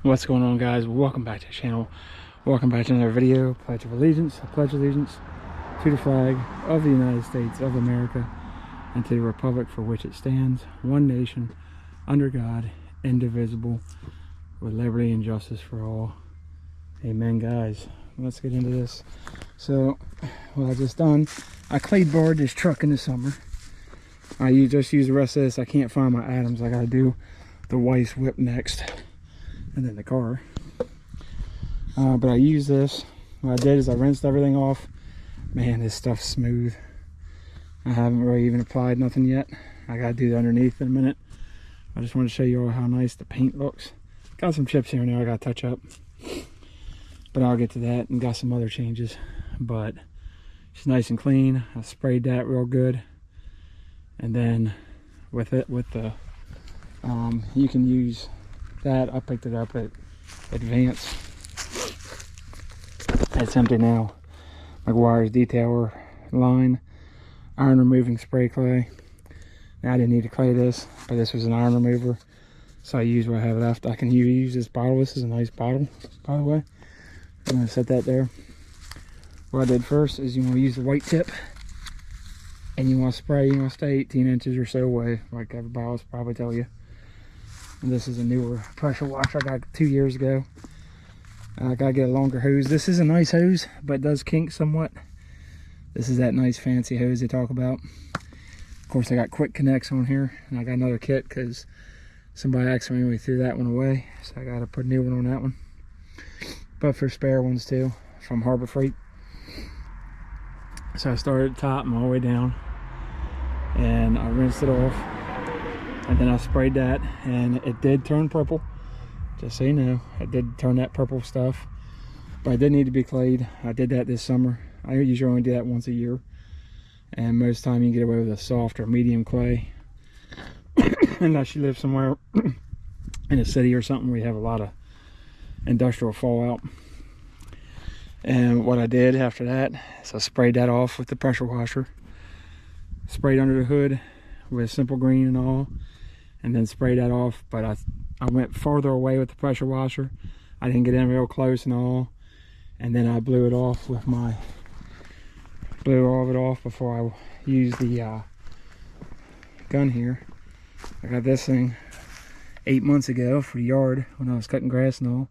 What's going on, guys? Welcome back to the channel. Welcome back to another video. Pledge of allegiance. I pledge allegiance to the flag of the United States of America and to the republic for which it stands, one nation, under God, indivisible, with liberty and justice for all. Amen, guys. Let's get into this. So, what I just done, I clay barred this truck in the summer. I just use the rest of this. I can't find my Adams. I gotta do the Weiss whip next, and then the car. But I use this. What I did is I rinsed everything off. Man, this stuff's smooth. I haven't really even applied nothing yet. I gotta do the underneath in a minute. I just want to show you all how nice the paint looks. Got some chips here and there I gotta touch up, but I'll get to that, and got some other changes. But it's nice and clean. I sprayed that real good, and then with the you can use that. I picked it up at Advance. It's empty now. McGuire's Detailer line, iron removing spray clay. Now I didn't need to clay this, but this was an iron remover, so I used what I have left. I can use this bottle. This is a nice bottle, by the way. I'm going to set that there. What I did first is you want to use the white tip, and you want to spray. You want to stay 18 inches or so away, like everybody else probably tell you. And this is a newer pressure washer I got 2 years ago. I gotta get a longer hose. This is a nice hose, but it does kink somewhat. This is that nice fancy hose they talk about. Of course, I got quick connects on here, and I got another kit because somebody accidentally threw that one away, so I gotta put a new one on that one. But for spare ones too, from Harbor Freight. So I started at the top and all the way down, and I rinsed it off, and then I sprayed that, and it did turn purple. Just so you know, I did turn that purple stuff, but it did need to be clayed. I did that this summer. I usually only do that once a year, and most of the time you can get away with a soft or medium clay unless you live somewhere in a city or something where you have a lot of industrial fallout. And what I did after that is I sprayed that off with the pressure washer, sprayed under the hood with Simple Green and all, and then sprayed that off. But I went farther away with the pressure washer. I didn't get in real close and all, and then I blew it off with my all of it off before I used the gun here. I got this thing 8 months ago for the yard when I was cutting grass and all.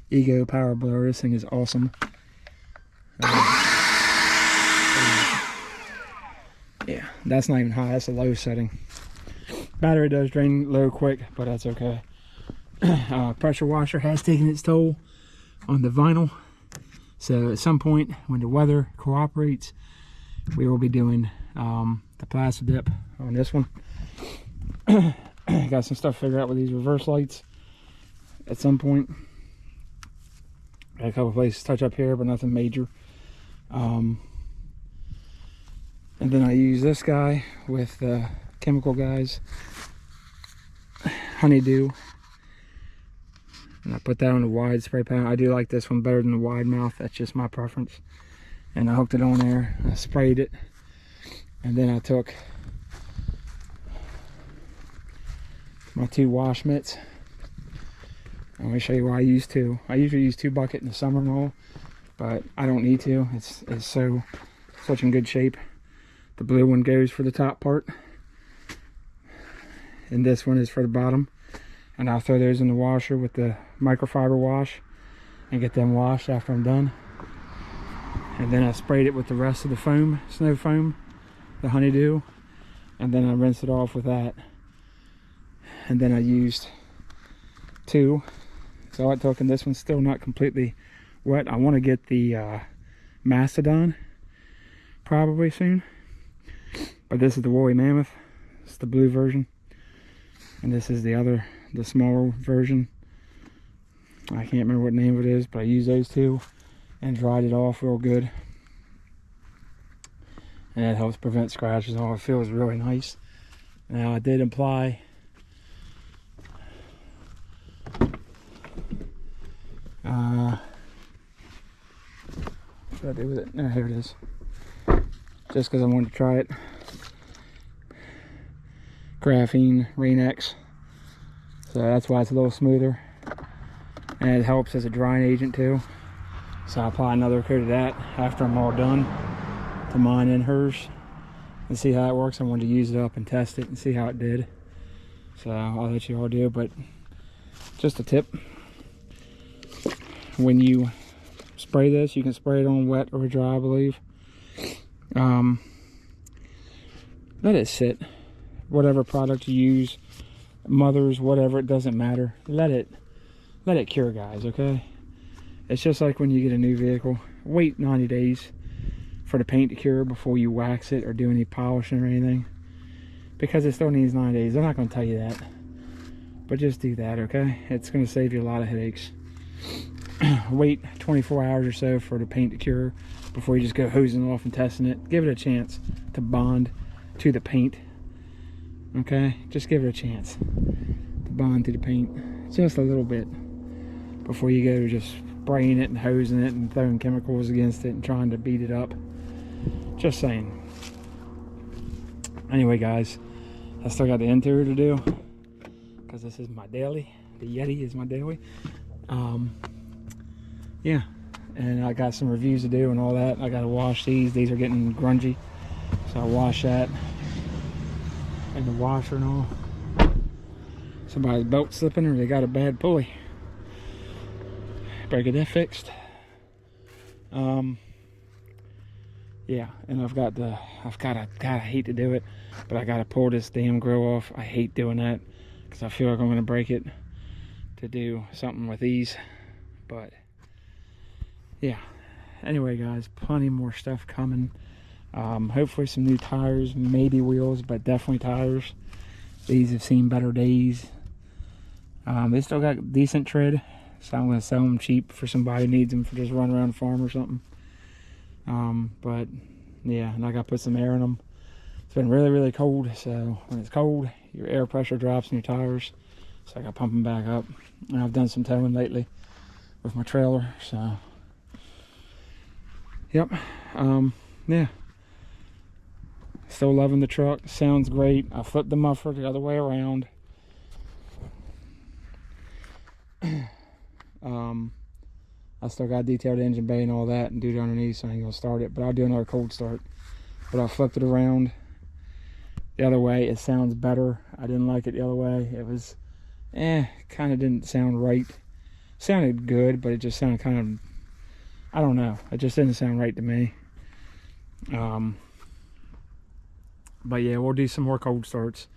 Ego power blower. This thing is awesome. Yeah, that's not even high. That's a low setting. Battery does drain low quick, but that's okay. Pressure washer has taken its toll on the vinyl, so at some point when the weather cooperates, we will be doing the plastic dip on this one. Got some stuff figured out with these reverse lights at some point. Got a couple places to touch up here, but nothing major. And then I use this guy with the Chemical Guys Honeydew, and I put that on the wide spray pan. I do like this one better than the wide mouth. That's just my preference. And I hooked it on there. I sprayed it, and then I took my 2 wash mitts. I'm going to show you why I use 2. I usually use 2 bucket in the summer and all, but I don't need to. It's such in good shape. The blue one goes for the top part, and this one is for the bottom. And I'll throw those in the washer with the microfiber wash and get them washed after I'm done. And then I sprayed it with the rest of the foam, snow foam, the Honeydew, and then I rinsed it off with that. And then I used 2. So I took, and this one's still not completely wet. I want to get the Mastodon probably soon. But this is the Woolly Mammoth. It's the blue version. And this is the smaller version. I can't remember what name it is, but I used those 2 and dried it off real good. And it helps prevent scratches and all. It feels really nice. Now I did apply what did I do with it? No, here it is. Just because I wanted to try it. Graphene Rain-X. So that's why it's a little smoother. and it helps as a drying agent too. So I'll apply another coat of that after I'm all done to mine and hers and see how it works. I wanted to use it up and test it and see how it did. So I'll let you all do, but just a tip. When you spray this, you can spray it on wet or dry, I believe. Let it sit. Whatever product you use, Mother's, whatever, it doesn't matter. Let it cure, guys, okay? It's just like when you get a new vehicle. Wait 90 days for the paint to cure before you wax it or do any polishing or anything, because it still needs 9 days. They're not going to tell you that, but just do that, okay? It's going to save you a lot of headaches. Wait 24 hours or so for the paint to cure before you just go hosing off and testing it. Give it a chance to bond to the paint, okay? Just give it a chance to bond to the paint just a little bit before you go just spraying it and hosing it and throwing chemicals against it and trying to beat it up. Just saying. Anyway, guys, I still got the interior to do because this is my daily. The Yeti is my daily. Yeah, and I got some reviews to do and all that. I gotta wash these. These are getting grungy, so I'll wash that in the washer and all. Somebody's belt slipping or they got a bad pulley. Better get that fixed. Yeah, and God, I hate to do it, but I gotta pull this damn grill off. I hate doing that because I feel like I'm gonna break it to do something with these, but yeah. Anyway, guys, plenty more stuff coming. Hopefully some new tires, maybe wheels, but definitely tires. These have seen better days. They still got decent tread, so I'm gonna sell them cheap for somebody who needs them for just run around the farm or something. But yeah, and I gotta put some air in them. It's been really, really cold, so when it's cold, your air pressure drops in your tires, so I gotta pump them back up. And I've done some towing lately with my trailer, so yep. Yeah, still loving the truck. Sounds great. I flipped the muffler the other way around. I still got detailed engine bay and all that and duty underneath, so I ain't gonna start it, but I'll do another cold start. But I flipped it around the other way. It sounds better. I didn't like it the other way. It was kind of didn't sound right. Sounded good, but it just sounded kind of, I don't know, it just didn't sound right to me. But yeah, we'll do some more cold starts.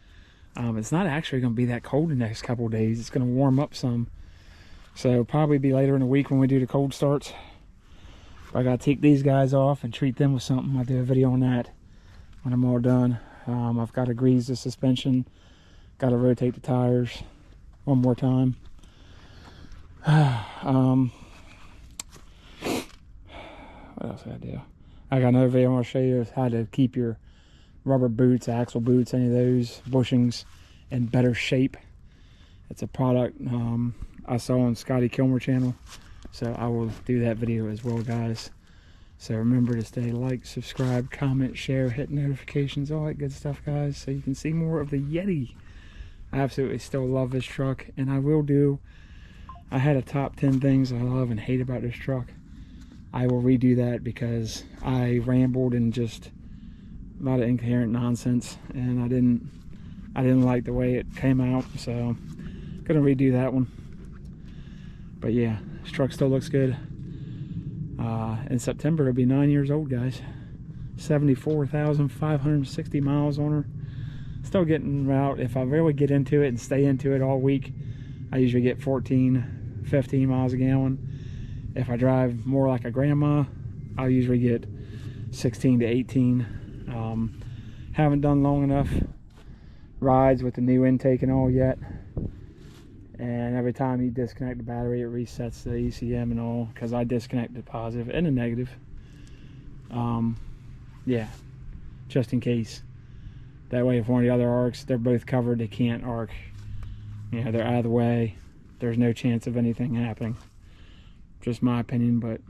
It's not actually going to be that cold the next couple of days. It's going to warm up some, so probably be later in the week when we do the cold starts. But I got to take these guys off and treat them with something. I'll do a video on that when I'm all done. I've got to grease the suspension, got to rotate the tires one more time. What else did I do? I got another video I want to show you how to keep your rubber boots, axle boots, any of those bushings in better shape. It's a product I saw on Scotty Kilmer channel, so I will do that video as well, guys. So remember to stay like, subscribe, comment, share, hit notifications, all that good stuff, guys, so you can see more of the Yeti. I absolutely still love this truck, and I had a top 10 things I love and hate about this truck. I will redo that because I rambled and just a lot of incoherent nonsense, and I didn't like the way it came out, so I'm gonna redo that one. But yeah, this truck still looks good. In September it'll be 9 years old, guys. 74,560 miles on her. Still getting out. If I really get into it and stay into it all week, I usually get 14, 15 miles a gallon. If I drive more like a grandma, I'll usually get 16 to 18. Haven't done long enough rides with the new intake and all yet. And every time you disconnect the battery, it resets the ECM and all, because I disconnect the positive and the negative. Yeah, just in case. That way if one of the other arcs, they're both covered, they can't arc. You know, they're out of the way. There's no chance of anything happening. Just my opinion, but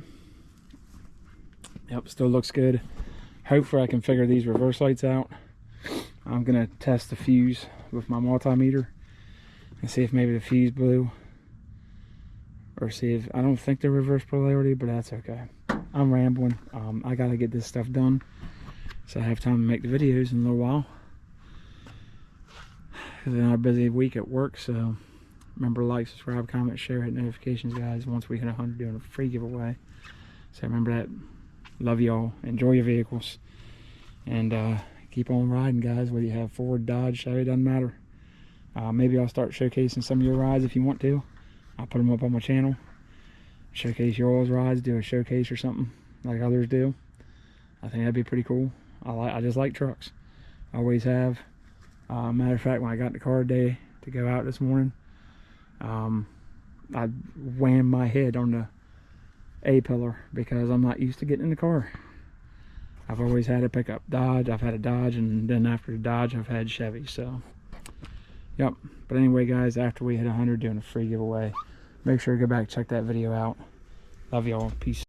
yep, still looks good. Hopefully I can figure these reverse lights out. I'm gonna test the fuse with my multimeter and see if maybe the fuse blew. or see if, I don't think they're reverse polarity, but that's okay. I'm rambling. I gotta get this stuff done so I have time to make the videos in a little while, because it's a busy week at work. So remember to like, subscribe, comment, share, hit notifications, guys. Once we hit 100, doing a free giveaway. So remember that. Love y'all. Enjoy your vehicles, and keep on riding, guys. Whether you have Ford, Dodge, Chevy, doesn't matter. Maybe I'll start showcasing some of your rides if you want to. I'll put them up on my channel. Showcase your all's rides, do a showcase or something like others do. I think that'd be pretty cool. I just like trucks. I always have. Matter of fact, when I got in the car today to go out this morning, I whammed my head on the A-pillar because I'm not used to getting in the car. I've always had a pickup Dodge. I've had a Dodge, and then after the Dodge, I've had Chevy. So, yep. But anyway, guys, after we hit 100, doing a free giveaway. Make sure to go back and check that video out. Love y'all. Peace.